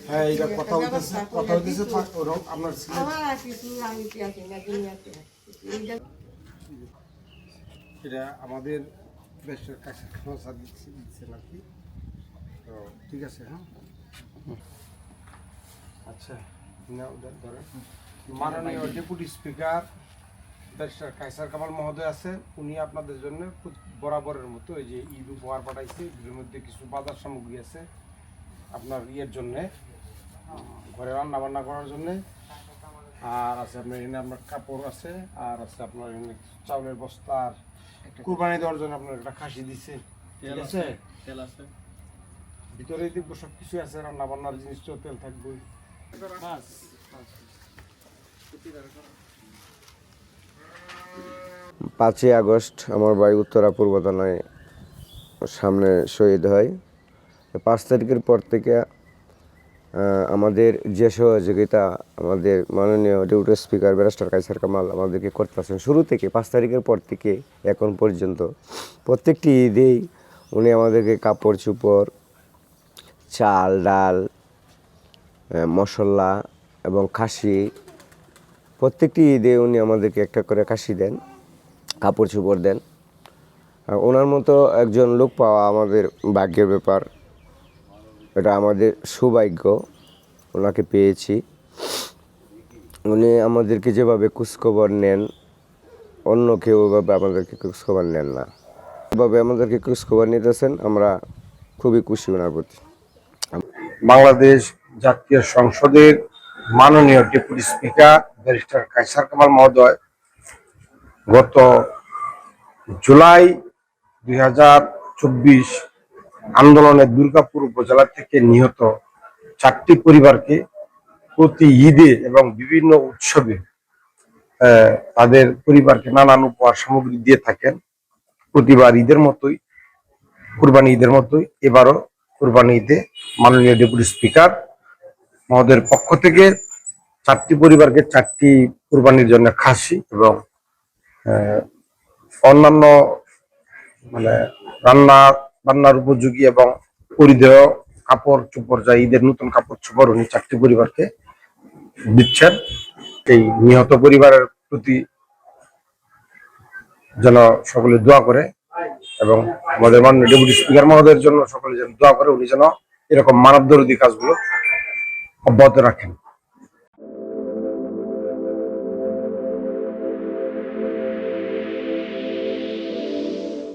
হ্যাঁ, এটা কথা হইতেছে আপনার এটা আমাদের দেশের কাছে দিচ্ছে নাকি, তো ঠিক আছে। হ্যাঁ, আচ্ছা, ধরেন মাননীয় deputy speaker barrister Kaiser Kamal মহোদয় আছেন, উনি আপনাদের জন্য বরাবরের মতো এই যে ঈদ উপহার পাঠাইছে। এর মধ্যে কিছু বাজার সামগ্রী আছে আপনার ইয়ের জন্যে, ঘরে রান্না বান্না করার জন্যে, আর আছে আপনার এখানে আপনার কাপড় আছে, আর আছে আপনার এখানে চাউলের বস্তা, আর কুরবানি দেওয়ার জন্য আপনার একটা খাসি দিচ্ছে, ঠিক আছে। তেল আছে ভিতরে, দেখবো সব কিছু আছে, রান্না বান্নার জিনিস, তেল থাকবে। 5ই আগস্ট আমার ভাই উত্তরা পূর্ব থানায় সামনে শহীদ হয়। 5 তারিখের পর থেকে আমাদের যে সহযোগিতা আমাদের মাননীয় deputy speaker barrister Kaiser Kamal আমাদেরকে করতেছেন শুরু থেকে, 5 তারিখের পর থেকে এখন পর্যন্ত প্রত্যেকটি ঈদেই উনি আমাদেরকে কাপড় চোপড়, চাল ডাল, মশলা এবং খাসি, প্রত্যেকটি ঈদে উনি আমাদেরকে একটা করে খাসি দেন, কাপড় চোপড় দেন। ওনার মতো একজন লোক পাওয়া আমাদের ভাগ্যের ব্যাপার, এটা আমাদের সৌভাগ্য, ওনাকে পেয়েছি। উনি আমাদেরকে যেভাবে খোঁজখবর নেন, অন্য কেউ ওভাবে আমাদেরকে খোঁজখবর নেন না, এভাবে আমাদেরকে খোঁজখবর নিতেছেন, আমরা খুবই খুশি ওনার প্রতি। বাংলাদেশ জাতীয় সংসদের মাননীয় deputy speaker barrister Kaiser Kamal মহোদয় গত জুলাই 2024 আন্দোলনে দুর্গাপুর উপজেলা থেকে নিহত 4টি পরিবারকে প্রতি ঈদে এবং বিভিন্ন উৎসবে তাদের পরিবারকে নানান উপহার সামগ্রী দিয়ে থাকেন। প্রতিবার ঈদের মতোই, কুরবানি ঈদের মতোই এবারও কুরবানি ঈদে মাননীয় ডেপুটি স্পিকার মহোদয়ের পক্ষ থেকে 4টি পরিবারকে 4টি কুরবানির জন্য খাসি এবং অন্যান্য মানে রান্নার উপযোগী এবং পরিধেয় কাপড় চোপড়, যা ঈদের নতুন কাপড় চোপড় উনি 4টি পরিবারকে দিচ্ছেন। এই নিহত পরিবারের প্রতি যেন সকলে দোয়া করে এবং আমাদের মাননীয় ডেপুটি স্পিকার মহোদয়ের জন্য সকলে যেন দোয়া করে, উনি যেন এরকম মানবদরদী কাজগুলো অব্যাহত রাখেন।